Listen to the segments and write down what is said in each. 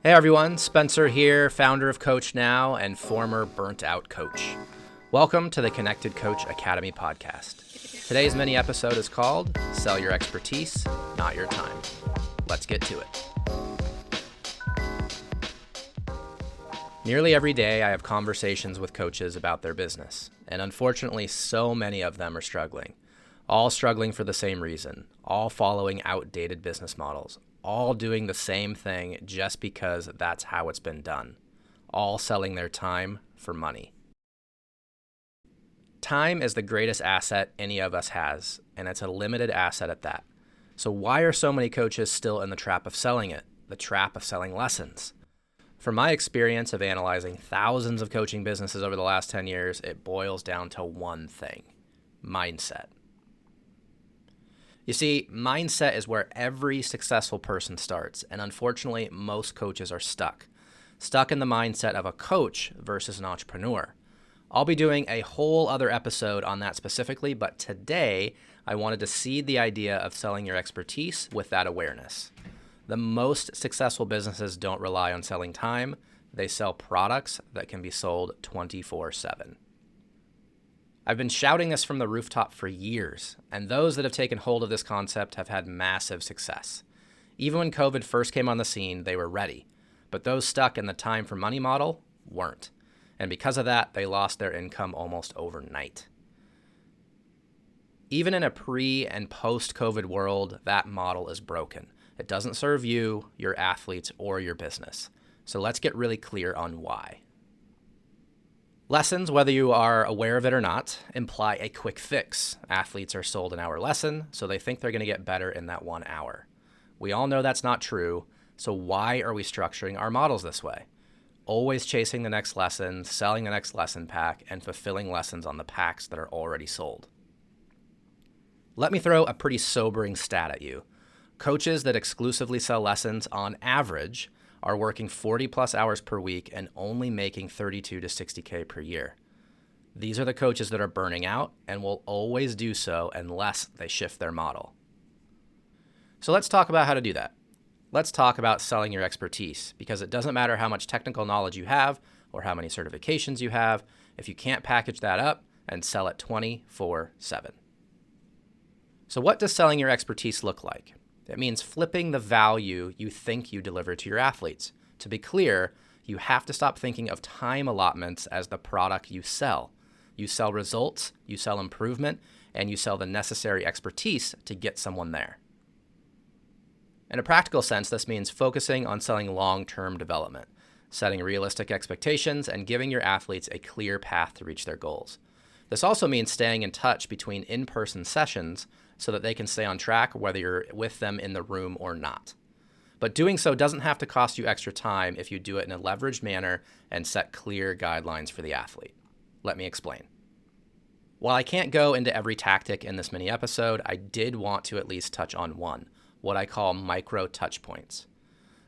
Hey everyone, Spencer here, founder of CoachNow and former burnt-out coach. Welcome to the Connected Coach Academy podcast. Today's mini episode is called Sell Your Expertise, Not Your Time. Let's get to it. Nearly every day I have conversations with coaches about their business, and unfortunately so many of them are struggling. All struggling for the same reason, all following outdated business models, all doing the same thing just because that's how it's been done, all selling their time for money. Time is the greatest asset any of us has, and it's a limited asset at that. So why are so many coaches still in the trap of selling it, the trap of selling lessons? From my experience of analyzing thousands of coaching businesses over the last 10 years, it boils down to one thing: mindset. You see, mindset is where every successful person starts, and unfortunately, most coaches are stuck in the mindset of a coach versus an entrepreneur. I'll be doing a whole other episode on that specifically, but today I wanted to seed the idea of selling your expertise with that awareness. The most successful businesses don't rely on selling time. They sell products that can be sold 24/7. I've been shouting this from the rooftop for years, and those that have taken hold of this concept have had massive success. Even when COVID first came on the scene, they were ready, but those stuck in the time for money model weren't. And because of that, they lost their income almost overnight. Even in a pre- and post-COVID world, that model is broken. It doesn't serve you, your athletes, or your business. So let's get really clear on why. Lessons, whether you are aware of it or not, imply a quick fix. Athletes are sold an hour lesson, so they think they're going to get better in that 1 hour. We all know that's not true, so why are we structuring our models this way? Always chasing the next lesson, selling the next lesson pack, and fulfilling lessons on the packs that are already sold. Let me throw a pretty sobering stat at you. Coaches that exclusively sell lessons on average are working 40 plus hours per week and only making 32 to 60K per year. These are the coaches that are burning out and will always do so unless they shift their model. So let's talk about how to do that. Let's talk about selling your expertise, because it doesn't matter how much technical knowledge you have or how many certifications you have if you can't package that up and sell it 24/7. So what does selling your expertise look like? It means flipping the value you think you deliver to your athletes. To be clear, you have to stop thinking of time allotments as the product you sell. You sell results, you sell improvement, and you sell the necessary expertise to get someone there. In a practical sense, this means focusing on selling long-term development, setting realistic expectations, and giving your athletes a clear path to reach their goals. This also means staying in touch between in-person sessions so that they can stay on track whether you're with them in the room or not. But doing so doesn't have to cost you extra time if you do it in a leveraged manner and set clear guidelines for the athlete. Let me explain. While I can't go into every tactic in this mini episode, I did want to at least touch on one, what I call micro touch points.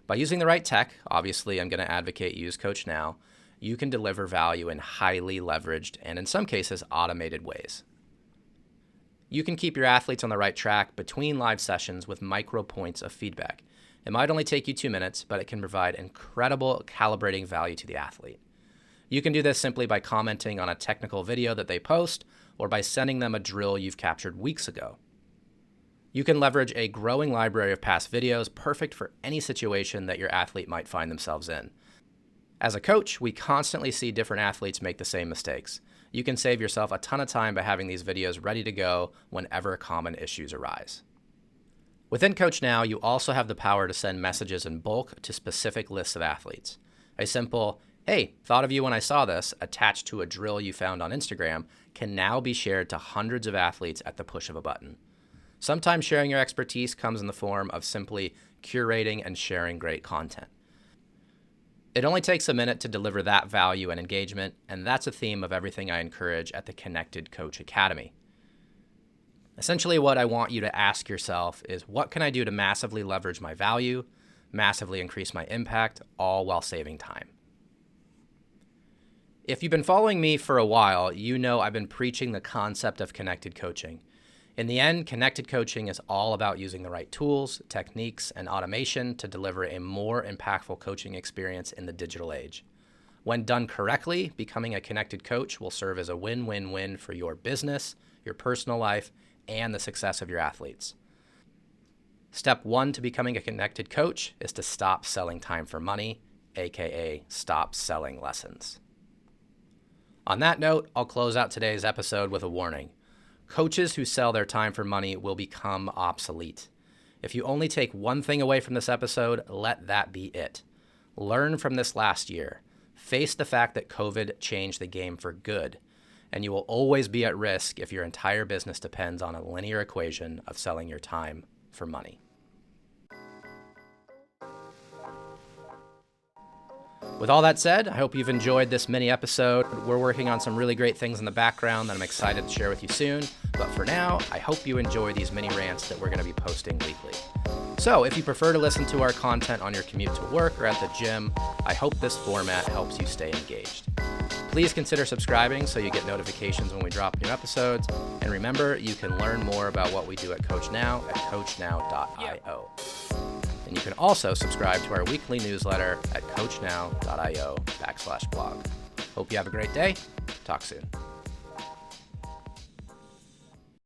By using the right tech, obviously I'm going to advocate use CoachNow, you can deliver value in highly leveraged and in some cases automated ways. You can keep your athletes on the right track between live sessions with micro points of feedback. It might only take you 2 minutes, but it can provide incredible calibrating value to the athlete. You can do this simply by commenting on a technical video that they post or by sending them a drill you've captured weeks ago. You can leverage a growing library of past videos perfect for any situation that your athlete might find themselves in. As a coach, we constantly see different athletes make the same mistakes. You can save yourself a ton of time by having these videos ready to go whenever common issues arise. Within CoachNow, you also have the power to send messages in bulk to specific lists of athletes. A simple, "Hey, thought of you when I saw this," attached to a drill you found on Instagram can now be shared to hundreds of athletes at the push of a button. Sometimes sharing your expertise comes in the form of simply curating and sharing great content. It only takes a minute to deliver that value and engagement, and that's a theme of everything I encourage at the Connected Coach Academy. Essentially, what I want you to ask yourself is, what can I do to massively leverage my value, massively increase my impact, all while saving time? If you've been following me for a while, you know I've been preaching the concept of connected coaching. In the end, connected coaching is all about using the right tools, techniques, and automation to deliver a more impactful coaching experience in the digital age. When done correctly, becoming a connected coach will serve as a win-win-win for your business, your personal life, and the success of your athletes. Step 1 to becoming a connected coach is to stop selling time for money, aka stop selling lessons. On that note, I'll close out today's episode with a warning. Coaches who sell their time for money will become obsolete. If you only take one thing away from this episode, let that be it. Learn from this last year. Face the fact that COVID changed the game for good, and you will always be at risk if your entire business depends on a linear equation of selling your time for money. With all that said, I hope you've enjoyed this mini episode. We're working on some really great things in the background that I'm excited to share with you soon. But for now, I hope you enjoy these mini rants that we're going to be posting weekly. So if you prefer to listen to our content on your commute to work or at the gym, I hope this format helps you stay engaged. Please consider subscribing so you get notifications when we drop new episodes. And remember, you can learn more about what we do at CoachNow at CoachNow.io. And you can also subscribe to our weekly newsletter at CoachNow.io/blog. Hope you have a great day. Talk soon.